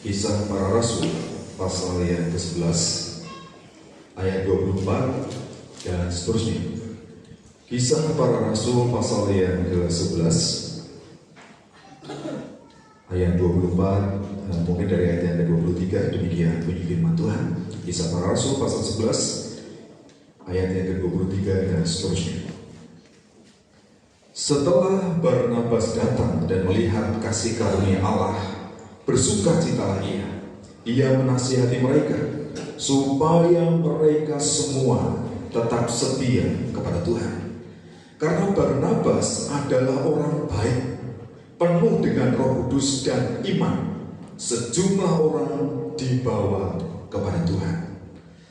Kisah Para Rasul pasal yang ke-11 ayat 24 dan seterusnya. Kisah Para Rasul pasal yang ke-11 ayat 24, mungkin dari ayat yang ke-23, demikian bunyi firman Tuhan. Kisah Para Rasul pasal 11 ayat yang ke-23 dan seterusnya. Setelah Barnabas datang dan melihat kasih karunia Allah, bersukacitalah ia menasihati mereka supaya mereka semua tetap setia kepada Tuhan. Karena Barnabas adalah orang baik, penuh dengan Roh Kudus dan iman. Sejumlah orang dibawa kepada Tuhan.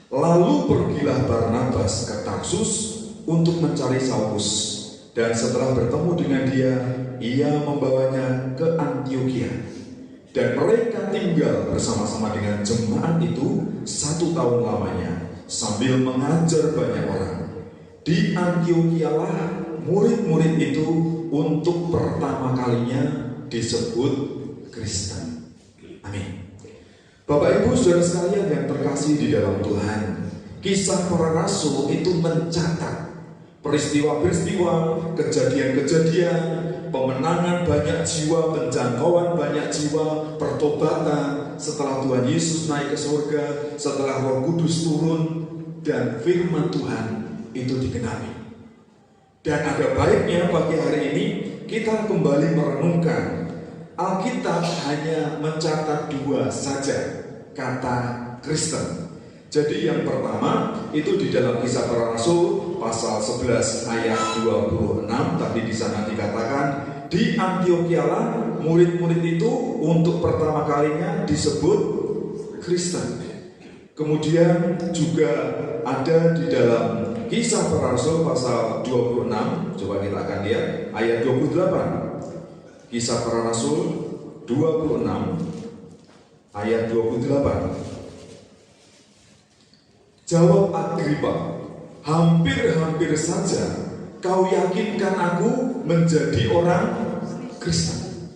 Lalu pergilah Barnabas ke Tarsus untuk mencari Saulus. Dan setelah bertemu dengan dia, ia membawanya ke Antiokhia. Dan mereka tinggal bersama-sama dengan jemaat itu 1 tahun lamanya, sambil mengajar banyak orang. Di Antiokhia murid-murid itu untuk pertama kalinya disebut Kristen. Amin. Bapak Ibu saudara sekalian yang terkasih di dalam Tuhan, Kisah Para Rasul itu mencatat peristiwa-peristiwa, kejadian-kejadian, pemenangan banyak jiwa, penjangkauan banyak jiwa, pertobatan setelah Tuhan Yesus naik ke surga, setelah Roh Kudus turun, dan firman Tuhan itu digenapi. Dan ada baiknya pagi hari ini kita kembali merenungkan. Alkitab hanya mencatat 2 saja kata Kristen. Jadi yang pertama itu di dalam Kisah Para Rasul pasal 11 ayat 26, tapi di sana dikatakan di Antiokhia murid-murid itu untuk pertama kalinya disebut Kristen. Kemudian juga ada di dalam Kisah Para Rasul pasal 26, coba kita akan lihat ayat 28. Kisah Para Rasul 26 ayat 28. Jawab Agripa, hampir-hampir saja kau yakinkan aku menjadi orang Kristen.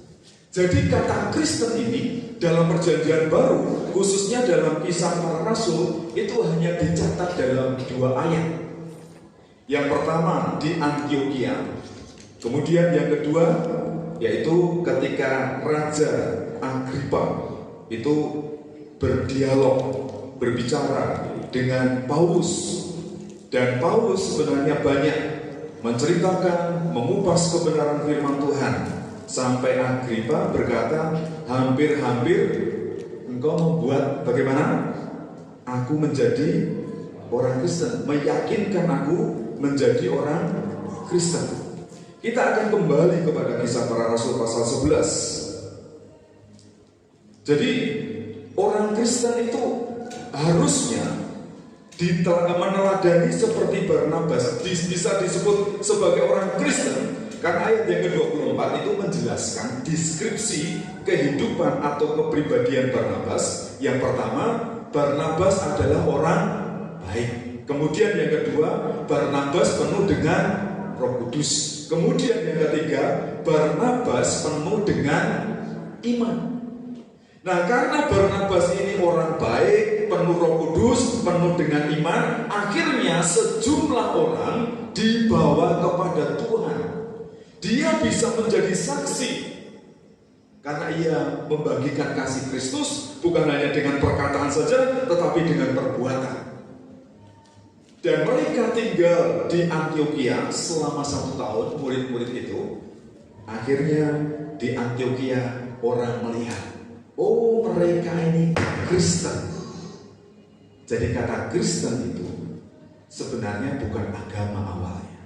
Jadi kata Kristen ini dalam perjanjian baru, khususnya dalam Kisah Para Rasul, itu hanya dicatat dalam 2 ayat. Yang pertama di Antiokhia, kemudian yang kedua yaitu ketika Raja Agripa itu berdialog, berbicara dengan Paulus. Dan Paulus sebenarnya banyak menceritakan, mengupas kebenaran firman Tuhan. Sampai Agripa berkata, hampir-hampir engkau membuat bagaimana? Aku menjadi orang Kristen, meyakinkan aku menjadi orang Kristen. Kita akan kembali kepada Kisah Para Rasul pasal 11. Jadi orang Kristen itu harusnya meneladani seperti Barnabas, bisa disebut sebagai orang Kristen. Karena ayat yang ke-24 itu menjelaskan deskripsi kehidupan atau kepribadian Barnabas. Yang pertama, Barnabas adalah orang baik. Kemudian yang kedua, Barnabas penuh dengan Roh Kudus. Kemudian yang ketiga, Barnabas penuh dengan iman. Nah, karena Barnabas ini orang baik, penuh Roh Kudus, penuh dengan iman, akhirnya sejumlah orang dibawa kepada Tuhan. Dia bisa menjadi saksi karena ia membagikan kasih Kristus bukan hanya dengan perkataan saja, tetapi dengan perbuatan. Dan mereka tinggal di Antiokhia selama 1 tahun, murid-murid itu. Akhirnya di Antiokhia orang melihat, oh, mereka ini Kristen. Jadi kata Kristen itu sebenarnya bukan agama awalnya.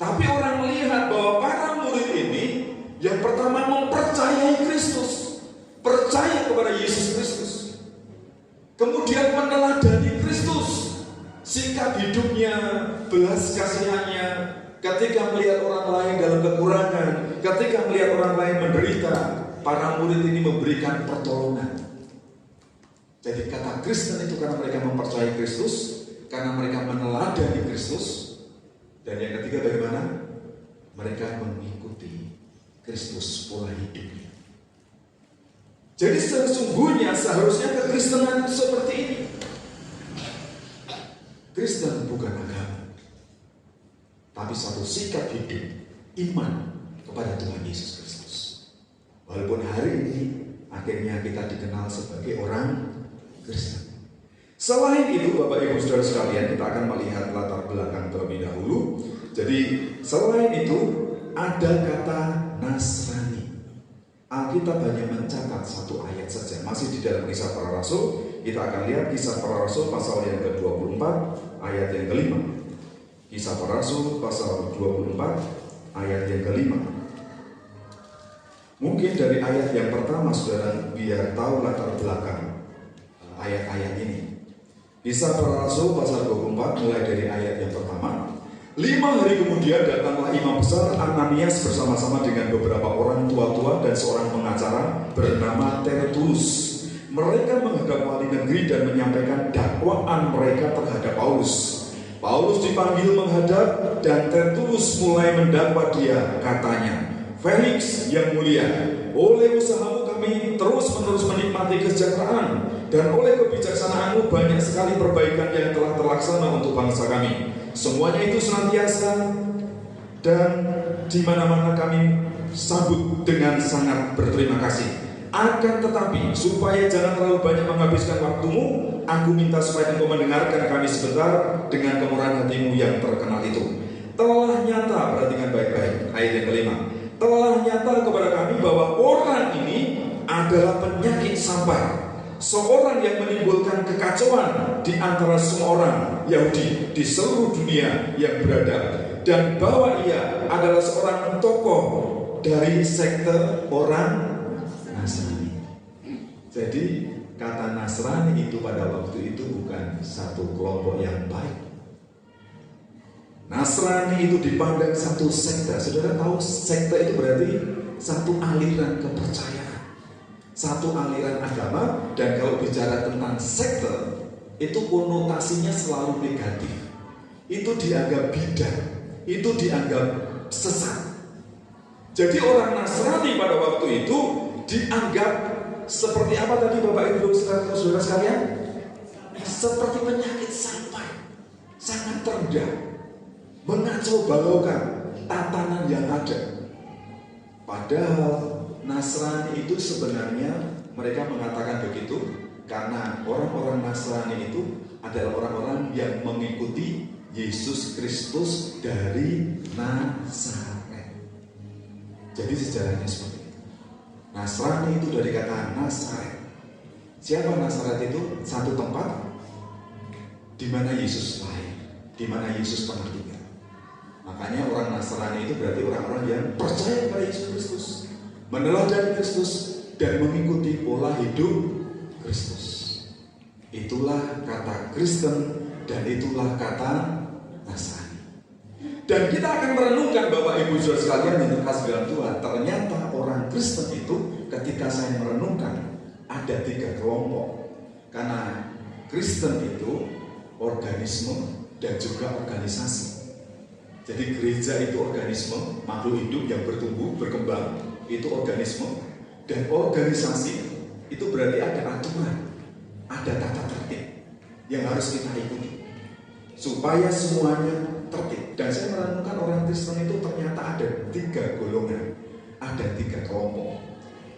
Tapi orang melihat bahwa para murid ini yang pertama mempercayai Kristus, percaya kepada Yesus Kristus. Kemudian meneladani Kristus, sikap hidupnya, belas kasihannya, ketika melihat orang lain dalam kekurangan, ketika melihat orang lain menderita, para murid ini memberikan pertolongan. Jadi kata Kristen itu karena mereka mempercayai Kristus, karena mereka meneladani Kristus. Dan yang ketiga bagaimana? Mereka mengikuti Kristus pola hidupnya. Jadi sesungguhnya seharusnya kekristenan seperti ini. Kristen bukan agama, tapi satu sikap hidup iman kepada Tuhan Yesus Kristus. Walaupun hari ini akhirnya kita dikenal sebagai orang Kristen. Selain itu, Bapak Ibu Saudara sekalian, kita akan melihat latar belakang terlebih dahulu. Jadi selain itu ada kata Nasrani. Alkitab hanya mencatat satu ayat saja, masih di dalam Kisah Para Rasul. Kita akan lihat Kisah Para Rasul pasal yang ke-24 ayat yang ke-5. Kisah Para Rasul pasal 24 ayat yang ke-5. Mungkin dari ayat yang pertama saudara biar tahu latar belakang ayat-ayat ini. Kisah Para Rasul pasal 24 mulai dari ayat yang pertama. 5 hari kemudian datanglah imam besar Ananias bersama-sama dengan beberapa orang tua-tua dan seorang pengacara bernama Tertulus. Mereka menghadap wali negeri dan menyampaikan dakwaan mereka terhadap Paulus. Paulus dipanggil menghadap dan Tertulus mulai mendakwa dia, katanya, Felix yang mulia, oleh usahamu kami terus-menerus menikmati kesejahteraan dan oleh kebijaksanaanmu banyak sekali perbaikan yang telah terlaksana untuk bangsa kami. Semuanya itu senantiasa dan di mana-mana kami sambut dengan sangat berterima kasih. Akan tetapi supaya jangan terlalu banyak menghabiskan waktumu, aku minta supaya engkau mendengarkan kami sebentar dengan kemurahan hatimu yang terkenal itu. Telah nyata, perhatikan baik-baik ayat yang ke-5. Telah nyata kepada kami bahwa orang ini adalah penyakit sampar, seorang yang menimbulkan kekacauan di antara semua orang Yahudi di seluruh dunia yang beradab, dan bahwa ia adalah seorang tokoh dari sekte orang Nasrani. Jadi kata Nasrani itu pada waktu itu bukan satu kelompok yang baik. Nasrani itu dipandang satu sekte. Saudara tahu sekte itu berarti satu aliran kepercayaan, satu aliran agama. Dan kalau bicara tentang sekte, itu konotasinya selalu negatif. Itu dianggap bidah, itu dianggap sesat. Jadi orang Nasrani pada waktu itu dianggap seperti apa tadi Bapak Ibu Saudara sekalian? Seperti penyakit sampar, sangat rendah, mengacau balaukan tatanan yang ada. Padahal Nasrani itu sebenarnya mereka mengatakan begitu karena orang-orang Nasrani itu adalah orang-orang yang mengikuti Yesus Kristus dari Nazaret. Jadi sejarahnya seperti itu. Nasrani itu dari kata Nazaret. Siapa Nazaret itu? Satu tempat di mana Yesus lahir, di mana Yesus pernah tinggal. Makanya orang Nasrani itu berarti orang-orang yang percaya kepada Yesus Kristus, meneladani Kristus, dan mengikuti pola hidup Kristus. Itulah kata Kristen dan itulah kata Nasrani. Dan kita akan merenungkan Bapak Ibu Saudara sekalian yang terkasih dalam Tuhan. Ternyata orang Kristen itu ketika saya merenungkan ada 3 kelompok. Karena Kristen itu organisme dan juga organisasi. Jadi gereja itu organisme, makhluk hidup yang bertumbuh, berkembang, itu organisme. Dan organisasi itu berarti ada aturan, ada tata tertib yang harus kita ikuti supaya semuanya tertib. Dan saya merenungkan orang Kristen itu ternyata ada 3 golongan, ada 3 kelompok.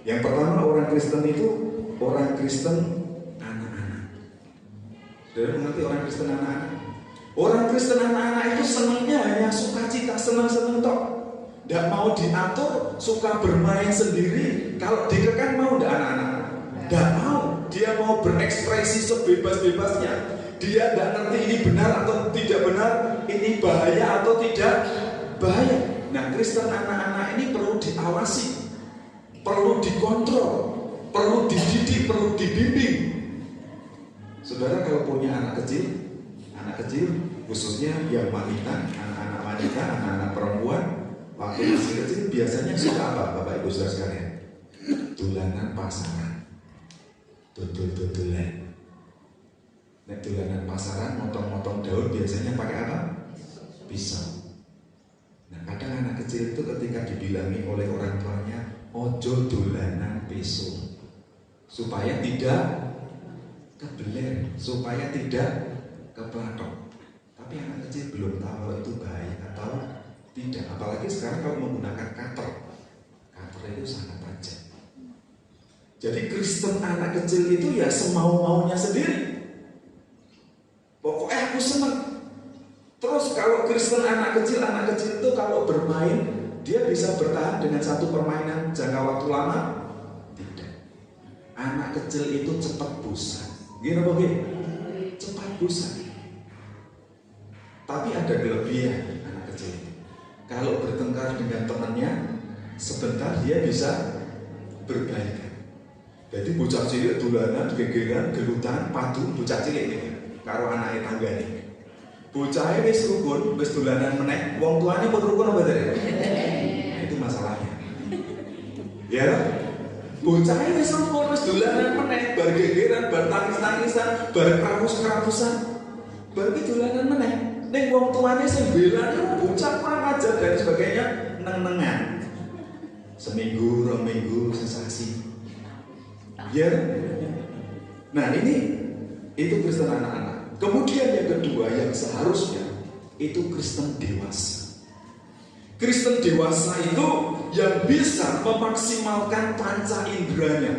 Yang pertama orang Kristen itu orang Kristen anak-anak. Saudara mengerti orang Kristen anak-anak? Orang Kristen anak-anak itu senangnya hanya sukacita, senang-senang tok. Tidak mau diatur, suka bermain sendiri. Kalau dikekang mau tidak anak-anak? Tidak mau. Dia mau berekspresi sebebas-bebasnya. Dia tidak ngerti ini benar atau tidak benar, ini bahaya atau tidak bahaya. Nah, Kristen anak-anak ini perlu diawasi, perlu dikontrol, perlu dididik, perlu dibimbing. Saudara kalau punya anak kecil khususnya yang wanita, anak-anak wanita, anak-anak perempuan, waktu masih kecil biasanya suka apa Bapak Ibu Saudara sekalian? Dolanan pasaran, dodol-dodolan. Nek dolanan pasaran, motong-motong daun biasanya pakai apa? Pisau. Nah kadang anak kecil itu ketika dibilangi oleh orang tuanya, ojo dolanan pisau, supaya tidak kebeler, supaya tidak keplatok. Tapi anak kecil belum tahu kalau itu baik atau tidak. Apalagi sekarang kalau menggunakan cutter itu sangat tajam. Jadi Kristen anak kecil itu ya semau-maunya sendiri. Pokoknya aku senang. Terus kalau Kristen anak kecil itu kalau bermain, dia bisa bertahan dengan satu permainan jangka waktu lama? Tidak. Anak kecil itu cepat bosan. Gimana bagaimana? Cepat bosan. Tapi ada kelebihan anak kecil. Kalau bertengkar dengan temannya, sebentar dia bisa berbaikan. Jadi bocah cilik dolanan, gegeran, gelutan, padu, bocah cilik ini karo anake tanggane. Bocahnya wis rukun, wis dolanan meneh, wong tuanya pun rukun apa tadi? Itu masalahnya. Ya, bocahnya wis rukun, wis dolanan meneh, bar gegeran, bar tangis-tangisan, bar kerakus-kerakusan, bar dolanan meneh. Ning wong tuane sing belani bocah kurang ajar dan sebagainya, neng-nengan. Seminggu, 2 minggu, sesasi. Ya. Nah, itu Kristen anak-anak. Kemudian yang kedua yang seharusnya itu Kristen dewasa. Kristen dewasa itu yang bisa memaksimalkan panca inderanya.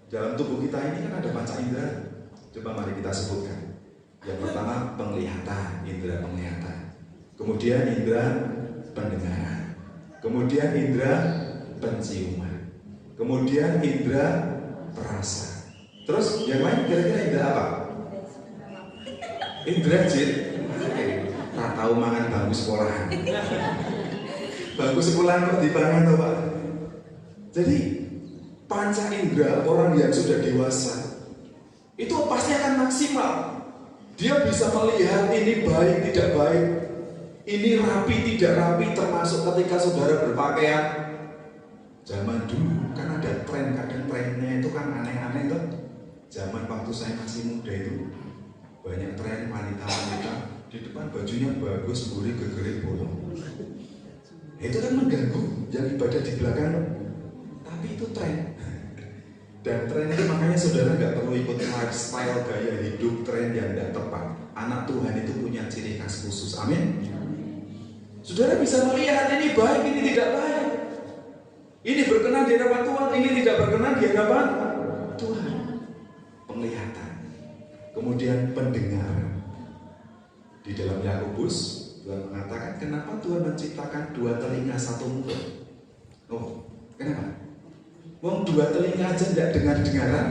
Dalam tubuh kita ini kan ada panca indera. Coba mari kita sebutkan. Yang pertama penglihatan, indera penglihatan. Kemudian indera pendengaran. Kemudian indera penciuman. Kemudian indera perasa. Terus yang lain kira-kira indera apa? Indra jin, tak tahu mangan bangku sekolahan. Bangku sekolahan kok dipangan tuh Pak. Jadi panca indera orang yang sudah dewasa itu pasti akan maksimal. Dia bisa melihat ini baik tidak baik, ini rapi tidak rapi, termasuk ketika saudara berpakaian. Zaman dulu kan ada tren, kadang trennya itu kan aneh-aneh tuh. Zaman waktu saya masih muda itu banyak tren wanita-wanita di depan bajunya bagus, buri, gegeri, bolong. Itu kan mengganggu yang ibadah di belakang. Tapi itu tren. Dan tren itu makanya saudara nggak perlu ikut lifestyle gaya hidup tren yang nggak tepat. Anak Tuhan itu punya ciri khas khusus. Amin. Saudara bisa melihat ini baik, ini tidak baik. Ini berkenan di hadapan Tuhan, ini tidak berkenan di hadapan Tuhan. Penglihatan. Kemudian pendengar. Di dalam Yakobus Tuhan mengatakan kenapa Tuhan menciptakan 2 telinga 1 mulut. Oh, kenapa? Wong 2 telinga aja tidak dengar-dengaran.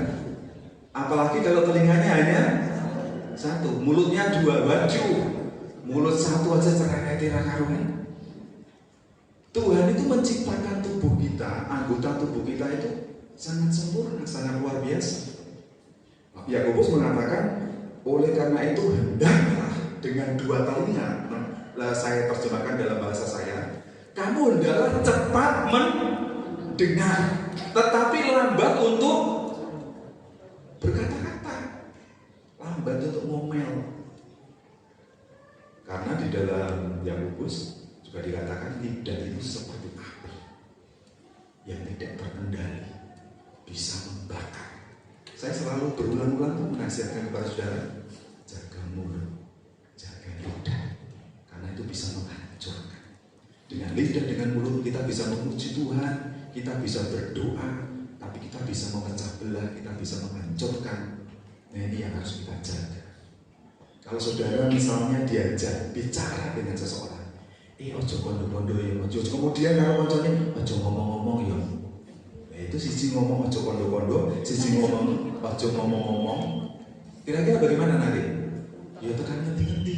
Apalagi kalau telinganya hanya 1, mulutnya 2, waduh. Mulut 1 aja cerai karuan. Tuhan itu menciptakan tubuh kita, anggota tubuh kita itu sangat sempurna, sangat luar biasa. Yakobus mengatakan, oleh karena itu hendaklah dengan 2 telinga, saya terjemahkan dalam bahasa saya, kamu hendaklah cepat mendengar, tetapi lambat untuk berkata-kata, lambat untuk ngomel. Karena di dalam Yakobus juga dikatakan lidah itu seperti api yang tidak terkendali, bisa membakar. Saya selalu berulang-ulang menasihatkan kepada saudara, jaga mulut, jaga lidah, karena itu bisa menghancurkan. Dengan lidah, dengan mulut kita bisa memuji Tuhan, kita bisa berdoa, tapi kita bisa memecah belah, kita bisa menghancurkan. Nah, ini yang harus kita jaga. Kalau saudara misalnya diajak bicara dengan seseorang, ojo kondo-kondo ya, ojo. Kemudian kalau koncone, ojo ngomong-ngomong ya. Itu siji ngomong ojo kondo-kondo, siji ngomong ojo ngomong-ngomong. Kira-kira bagaimana nanti? Ya tekan ngerti-ngerti.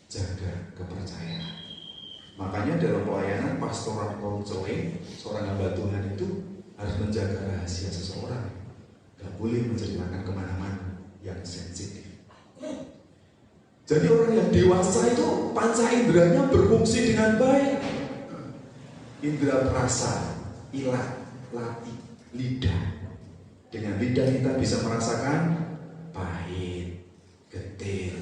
Jaga kepercayaan. Makanya dalam pelayanan pastoral konseling, seorang hamba Tuhan itu harus menjaga rahasia seseorang. Gak boleh menceritakan kemana-mana yang sensitif. Jadi orang yang dewasa itu panca inderanya berfungsi dengan baik. Indera perasa, ilat, lati, lidah. Dengan lidah kita bisa merasakan pahit, getir,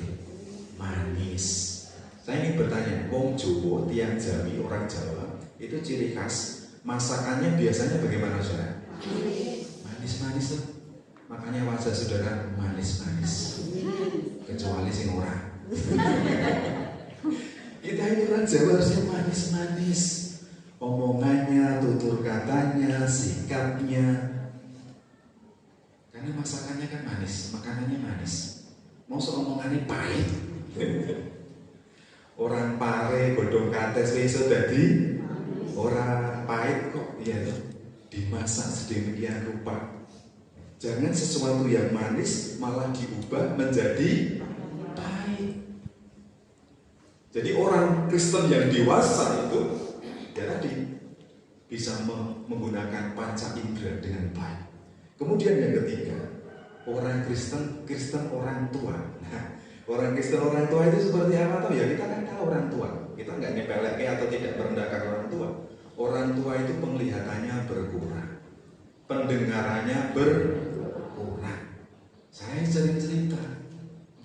manis. Saya ingin bertanya, wong Jawa, tiang Jawi, orang Jawa itu ciri khas masakannya biasanya bagaimana saudara? saja saudara manis-manis, kecuali sing ora. Kita ini orang Jawa harusnya manis-manis, omongannya, tutur katanya, sikapnya. Karena masakannya kan manis, makanannya manis. Mau omongannya pahit. Orang pare godhong kates iso dadi ora pahit kok, ya dimasak sedemikian rupa. Jangan sesuatu yang manis malah diubah menjadi pahit. Jadi orang Kristen yang dewasa itu ya tadi bisa menggunakan panca indera dengan baik. Kemudian yang ketiga, orang Kristen orang tua. Nah, orang Kristen orang tua itu seperti apa tahu ya? Kita kan tahu orang tua. Kita nggak nyepelekke atau tidak merendahkan orang tua. Orang tua itu penglihatannya berkurang, pendengarannya berkurang. Saya sering cerita,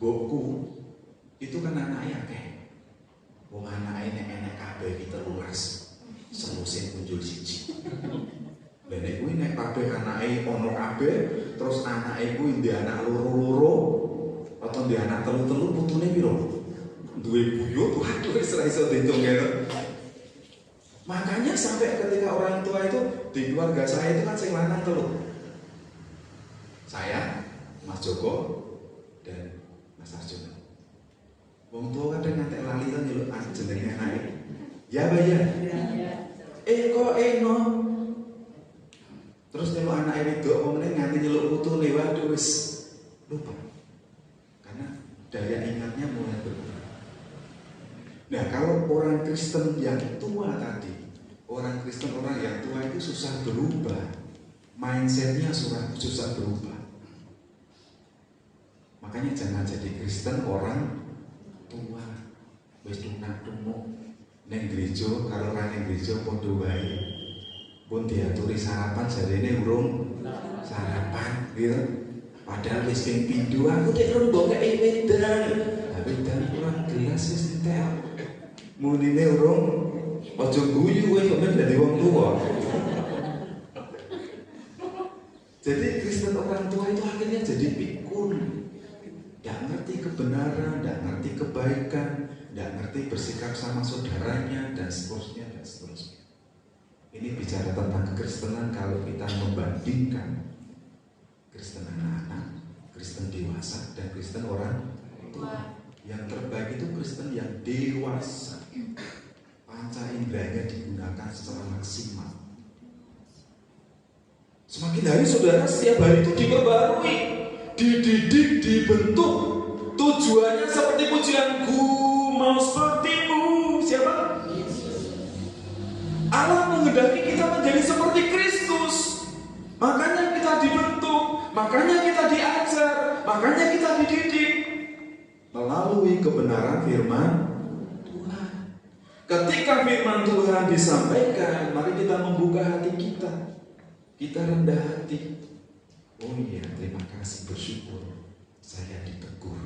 boku itu kan anaknya kayak wong anake nek kabeh iki telulas, selusin muncul siji. Lah nek kuwi nek kabeh anake ono kabeh, terus anake kuwi ndek anak loro-loro atau ndek anak telu-telu putune piro? Duwe buyut, waduh wis ora iso diitung ya. Makanya sampai ketika orang tua itu di keluarga saya itu kan sing lanang telu. Saya, Mas Joko, dan Mas Arjuna. Wong tua kadang ngantek lali kan nyeluk jenenge anake. Ya, Mbak ya. Kok eno. Terus nyeluk anake wedok wong meneh nganti nyeluk putune, waduh wis lupa. Karena daya ingatnya mulai berkurang. Nah, kalau orang Kristen yang tua tadi, orang Kristen orang yang tua itu susah berubah. Mindsetnya susah berubah. Makanya jangan jadi Kristen orang tua. Wis tunak-tunuk neng gereja karo ra neng gereja padha wae. Pun diaturi sarapan jarene urung sarapan gitu. Padahal wis ping pindho aku tek rembok kei wedan. Tapi dan kurang gelas wis entek. Munine urung aja guyu kowe kok men dadi wong tua. Jadi Kristen orang tua itu akhirnya jadi pikun. Tidak ngerti kebenaran, tidak ngerti kebaikan, tidak ngerti bersikap sama saudaranya, dan seterusnya, dan seterusnya. Ini bicara tentang kekristenan kalau kita membandingkan Kristen anak-anak, Kristen dewasa, dan Kristen orang tua. Yang terbaik itu Kristen yang dewasa. Panca inderanya digunakan secara maksimal. Semakin hari saudara setiap hari itu diperbarui, dididik, dibentuk. Tujuannya seperti pujianku mau sepertimu. Siapa? Allah menghendaki kita menjadi seperti Kristus. Makanya kita dibentuk, makanya kita diajar, makanya kita dididik melalui kebenaran firman Tuhan. Ketika firman Tuhan disampaikan, mari kita membuka hati kita. Kita rendah hati. Oh iya, terima kasih, bersyukur saya ditegur.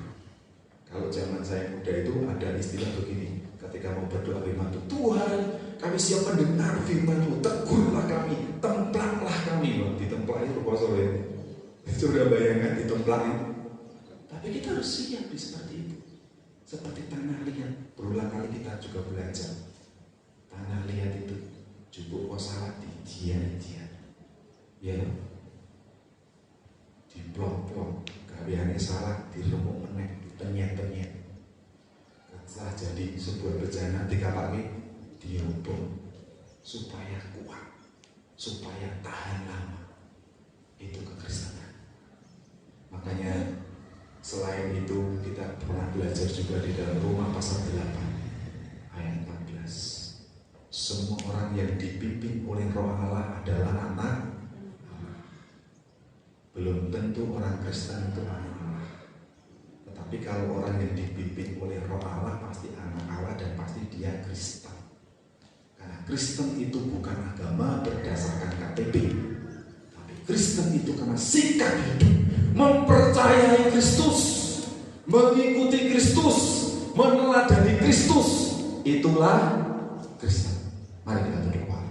Kalau zaman saya muda itu ada istilah begini, ketika mau berdoa firman Tuhan, kami siap mendengar firman-Mu, tegurlah kami, templaklah kami. Ditemplak itu kosong ya. Sudah bayangkan ditemplak itu. Tapi kita harus siap seperti itu. Seperti tanah liat, berulang kali kita juga belajar. Tanah liat itu cukup kok salah di dia. Ya, diplok-plok, gaweane salah, diremuk meneh, ditenyet-tenyet. Setelah jadi sebuah bejana dikapake diobong supaya kuat, supaya tahan lama. Itu kekristenan. Makanya selain itu kita pernah belajar juga di dalam Roma pasal 8 ayat 14. Semua orang yang dipimpin oleh Roh Allah adalah anak. Belum tentu orang Kristen itu anak Allah. Tetapi kalau orang yang dipimpin oleh Roh Allah pasti anak Allah dan pasti dia Kristen. Karena Kristen itu bukan agama berdasarkan KTP, tapi Kristen itu karena sikap hidup mempercayai Kristus, mengikuti Kristus, meneladani Kristus. Itulah Kristen. Mari kita tunduk kepala.